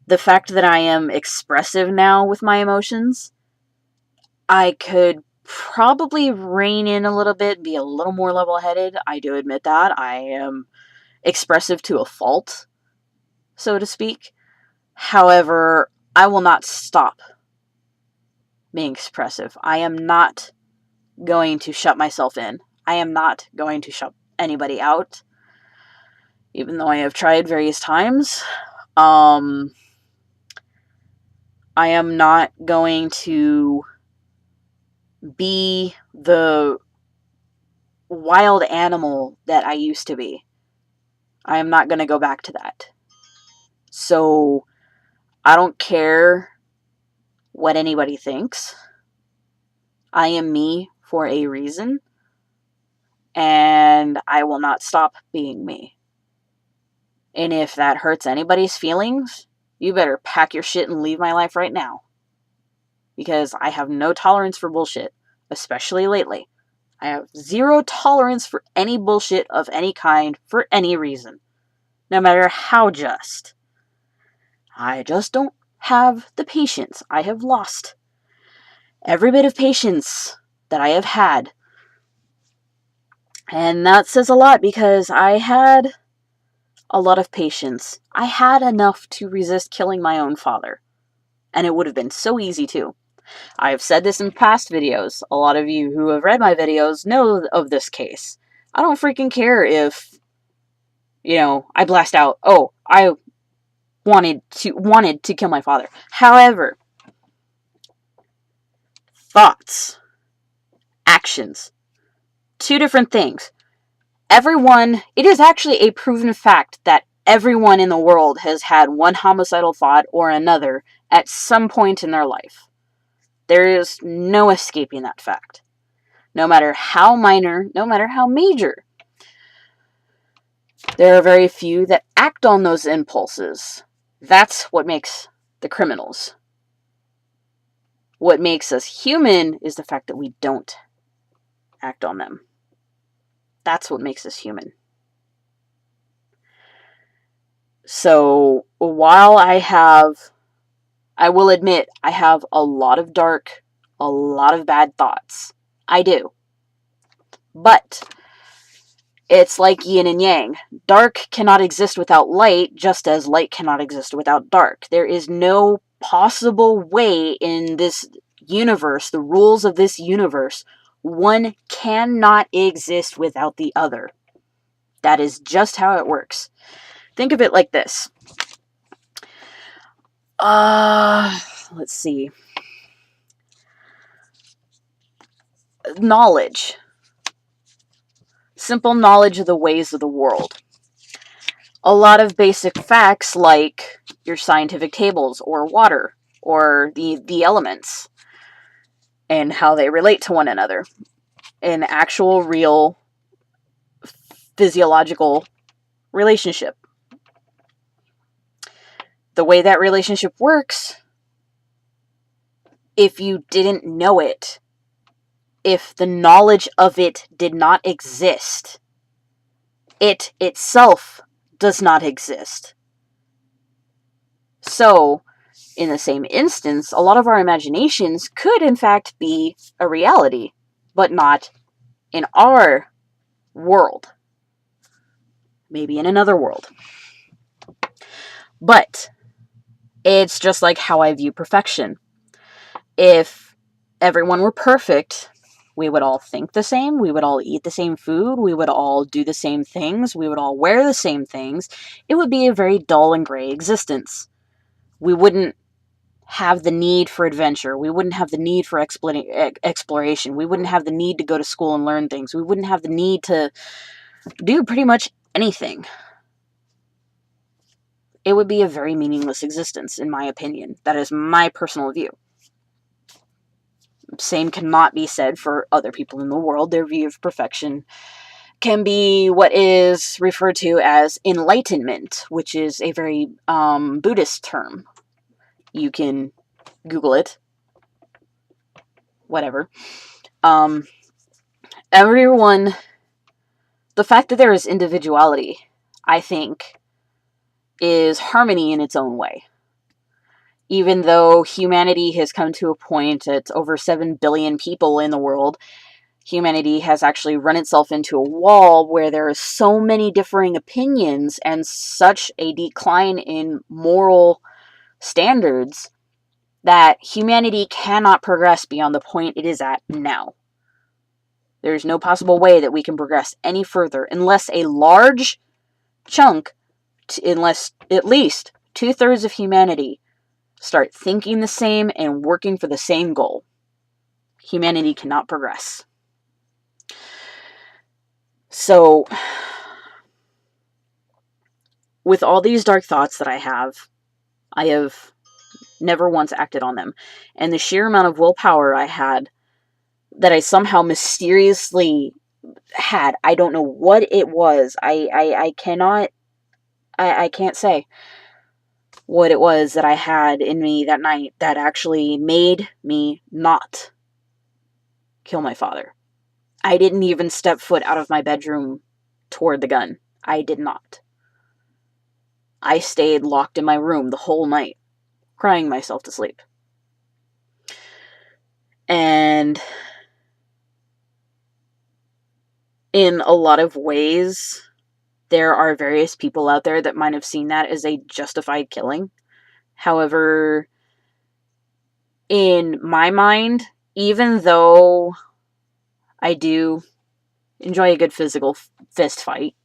the fact that I am expressive now with my emotions, I could probably rein in a little bit, be a little more level-headed. I do admit that. I am expressive to a fault, so to speak. However, I will not stop being expressive. I am not going to shut myself in. I am not going to shut anybody out, even though I have tried various times. I am not going to be the wild animal that I used to be. I am not going to go back to that. So, I don't care what anybody thinks. I am me for a reason, and I will not stop being me. And if that hurts anybody's feelings, you better pack your shit and leave my life right now. Because I have no tolerance for bullshit, especially lately. I have zero tolerance for any bullshit of any kind for any reason, no matter how just. I just don't have the patience. I have lost every bit of patience that I have had. And that says a lot, because I had a lot of patience. I had enough to resist killing my own father. And it would have been so easy too. I have said this in past videos. A lot of you who have read my videos know of this case. I don't freaking care if, I blast out, oh, I wanted to kill my father. However, thoughts, actions, two different things. It is actually a proven fact that everyone in the world has had one homicidal thought or another at some point in their life. There is no escaping that fact. No matter how minor, no matter how major. There are very few that act on those impulses. That's what makes the criminals. What makes us human is the fact that we don't act on them. That's what makes us human. So, while I will admit, I have a lot of dark, a lot of bad thoughts. I do. But it's like yin and yang. Dark cannot exist without light, just as light cannot exist without dark. There is no possible way in this universe, the rules of this universe, one cannot exist without the other. That is just how it works. Think of it like this. Let's see. Knowledge. Simple knowledge of the ways of the world. A lot of basic facts like your scientific tables or water or the elements and how they relate to one another. An actual, real, physiological relationship. The way that relationship works, if you didn't know it, if the knowledge of it did not exist, it itself does not exist. So, in the same instance, a lot of our imaginations could in fact be a reality, but not in our world. Maybe in another world. But it's just like how I view perfection. If everyone were perfect, we would all think the same, we would all eat the same food, we would all do the same things, we would all wear the same things. It would be a very dull and gray existence. We wouldn't have the need for adventure. We wouldn't have the need for exploration. We wouldn't have the need to go to school and learn things. We wouldn't have the need to do pretty much anything. It would be a very meaningless existence, in my opinion. That is my personal view. Same cannot be said for other people in the world. Their view of perfection can be what is referred to as enlightenment, which is a very Buddhist term. You can Google it. Whatever. Everyone, the fact that there is individuality, I think, is harmony in its own way. Even though humanity has come to a point at over 7 billion people in the world, humanity has actually run itself into a wall where there are so many differing opinions and such a decline in moral standards that humanity cannot progress beyond the point it is at now. There's no possible way that we can progress any further unless a large chunk, unless at least 2/3 of humanity start thinking the same and working for the same goal. Humanity cannot progress. So, with all these dark thoughts that I have never once acted on them. And the sheer amount of willpower I had, that I somehow mysteriously had, I don't know what it was. I can't say what it was that I had in me that night that actually made me not kill my father. I didn't even step foot out of my bedroom toward the gun. I did not. I stayed locked in my room the whole night, crying myself to sleep. And in a lot of ways, there are various people out there that might have seen that as a justified killing. However, in my mind, even though I do enjoy a good physical fist fight,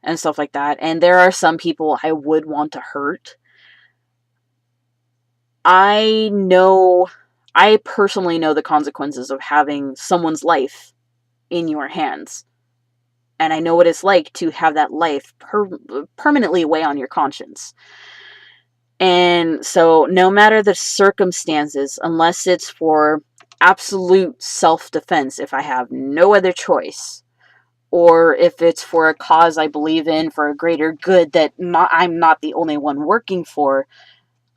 and stuff like that, and there are some people I would want to hurt, I personally know the consequences of having someone's life in your hands. And I know what it's like to have that life permanently weigh on your conscience. And so no matter the circumstances, unless it's for absolute self-defense, if I have no other choice, or if it's for a cause I believe in, for a greater good that I'm not the only one working for,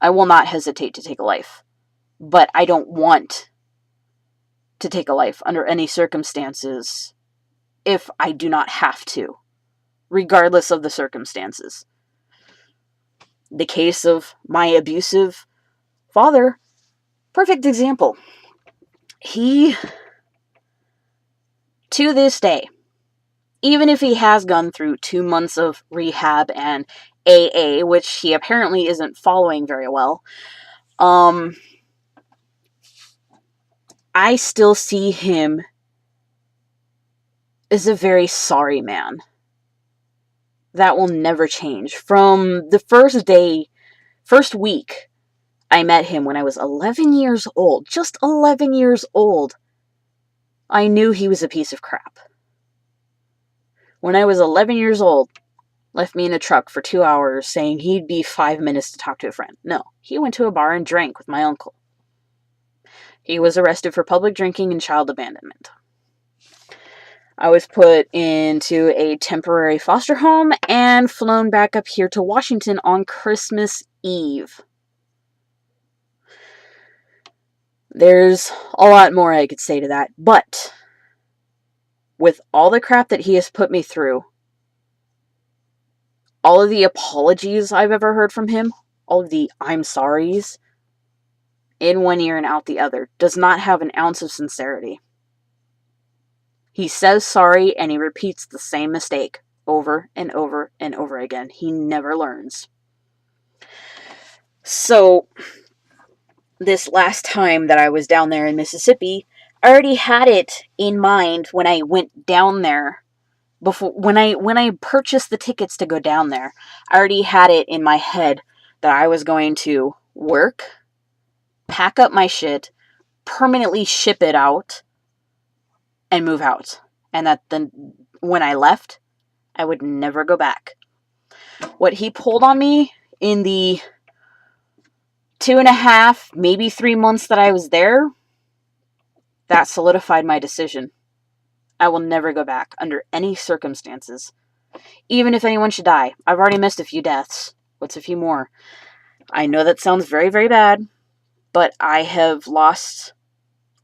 I will not hesitate to take a life. But I don't want to take a life under any circumstances if I do not have to, regardless of the circumstances. The case of my abusive father, perfect example. He to this day, even if he has gone through 2 months of rehab and AA, which he apparently isn't following very well, I still see him as a very sorry man. That will never change. From the first week I met him when I was 11 years old, just 11 years old, I knew he was a piece of crap. When I was 11 years old, left me in a truck for 2 hours saying he'd be 5 minutes to talk to a friend. No, he went to a bar and drank with my uncle. He was arrested for public drinking and child abandonment. I was put into a temporary foster home and flown back up here to Washington on Christmas Eve. There's a lot more I could say to that, but with all the crap that he has put me through, all of the apologies I've ever heard from him, all of the I'm sorries, in one ear and out the other, does not have an ounce of sincerity. He says sorry and he repeats the same mistake over and over and over again. He never learns. So, this last time that I was down there in Mississippi, I already had it in mind when I went down there. When I purchased the tickets to go down there, I already had it in my head that I was going to work, pack up my shit, permanently ship it out, and move out. And that then when I left, I would never go back. What he pulled on me in the 2.5, maybe 3 months that I was there, that solidified my decision. I will never go back under any circumstances. Even if anyone should die. I've already missed a few deaths. What's a few more? I know that sounds very, very bad, but I have lost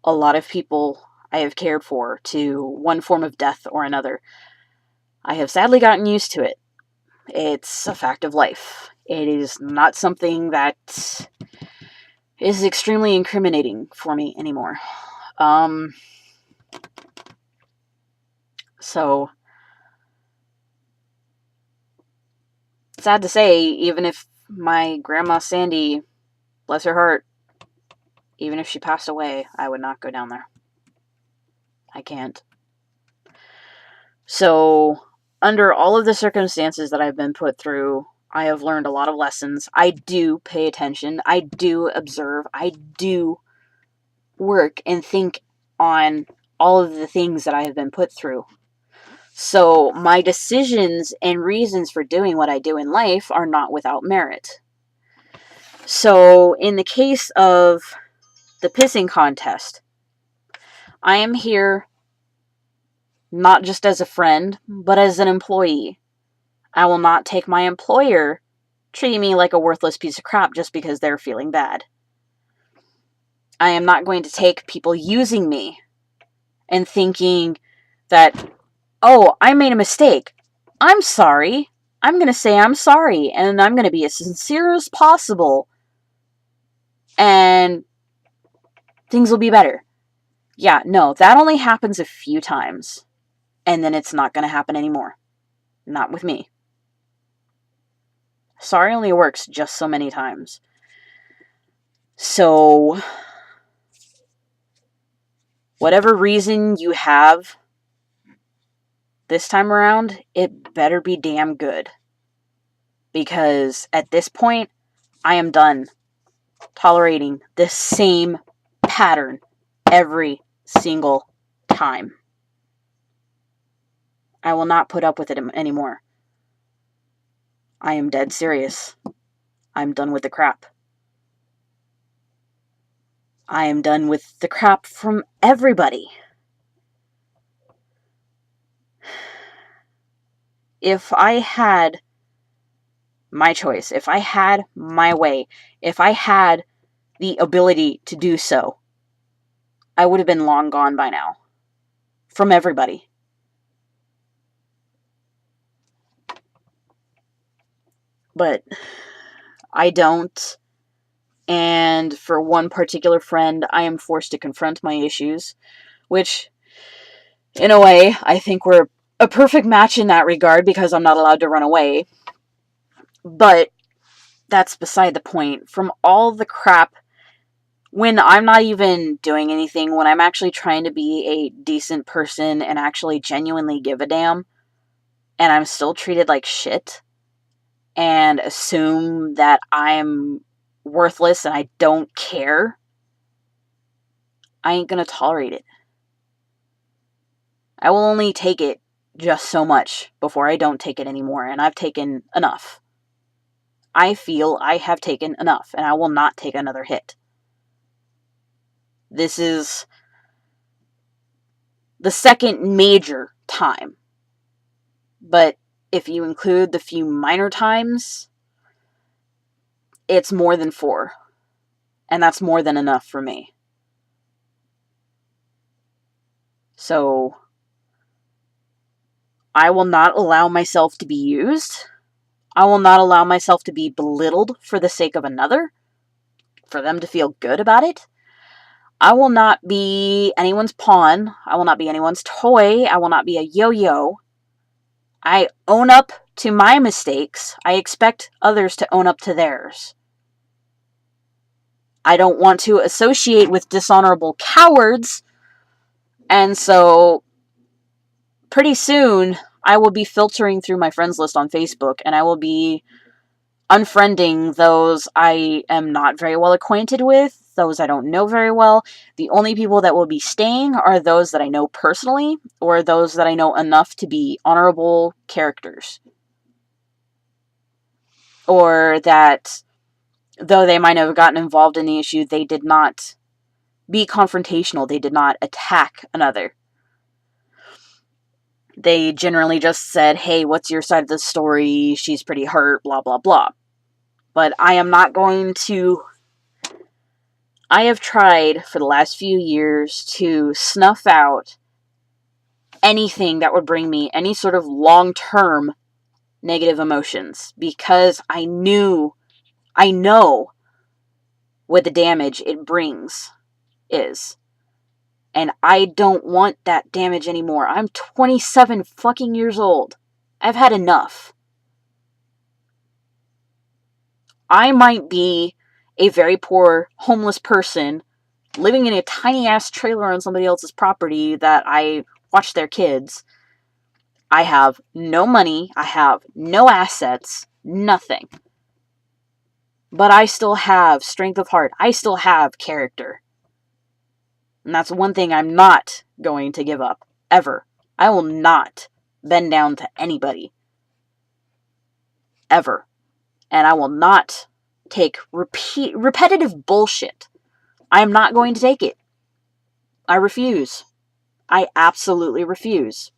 a lot of people I have cared for to one form of death or another. I have sadly gotten used to it. It's a fact of life. It is not something that is extremely incriminating for me anymore. So, sad to say, even if my grandma Sandy, bless her heart, even if she passed away, I would not go down there. I can't. So, under all of the circumstances that I've been put through, I have learned a lot of lessons. I do pay attention. I do observe. I do work and think on all of the things that I have been put through. So, my decisions and reasons for doing what I do in life are not without merit. So, in the case of the pissing contest, I am here not just as a friend, but as an employee. I will not take my employer treating me like a worthless piece of crap just because they're feeling bad. I am not going to take people using me and thinking that, oh, I made a mistake. I'm sorry. I'm going to say I'm sorry, and I'm going to be as sincere as possible, and things will be better. Yeah, no, that only happens a few times, and then it's not going to happen anymore. Not with me. Sorry only works just so many times. So, whatever reason you have this time around, it better be damn good. Because at this point, I am done tolerating the same pattern every single time. I will not put up with it anymore. I am dead serious. I'm done with the crap. I am done with the crap from everybody. If I had my choice, if I had my way, if I had the ability to do so, I would have been long gone by now. From everybody. But I don't. And for one particular friend, I am forced to confront my issues, which In a way, I think we're a perfect match in that regard because I'm not allowed to run away. But that's beside the point. From all the crap, when I'm not even doing anything, when I'm actually trying to be a decent person and actually genuinely give a damn, and I'm still treated like shit, and assume that I'm worthless and I don't care, I ain't gonna tolerate it. I will only take it just so much before I don't take it anymore, and I've taken enough. I feel I have taken enough, and I will not take another hit. This is the second major time. But if you include the few minor times, it's more than 4. And that's more than enough for me. So, I will not allow myself to be used. I will not allow myself to be belittled for the sake of another, for them to feel good about it. I will not be anyone's pawn. I will not be anyone's toy. I will not be a yo-yo. I own up to my mistakes. I expect others to own up to theirs. I don't want to associate with dishonorable cowards. And so, pretty soon, I will be filtering through my friends list on Facebook, and I will be unfriending those I am not very well acquainted with, those I don't know very well. The only people that will be staying are those that I know personally, or those that I know enough to be honorable characters. Or that, though they might have gotten involved in the issue, they did not be confrontational, they did not attack another. They generally just said, hey, what's your side of the story? She's pretty hurt, blah, blah, blah. But I am not going to... I have tried for the last few years to snuff out anything that would bring me any sort of long-term negative emotions because I know what the damage it brings is. And I don't want that damage anymore. I'm 27 fucking years old. I've had enough. I might be a very poor, homeless person living in a tiny ass trailer on somebody else's property that I watch their kids. I have no money. I have no assets. Nothing. But I still have strength of heart. I still have character. And that's one thing I'm not going to give up. Ever. I will not bend down to anybody. Ever. And I will not take repetitive bullshit. I am not going to take it. I refuse. I absolutely refuse.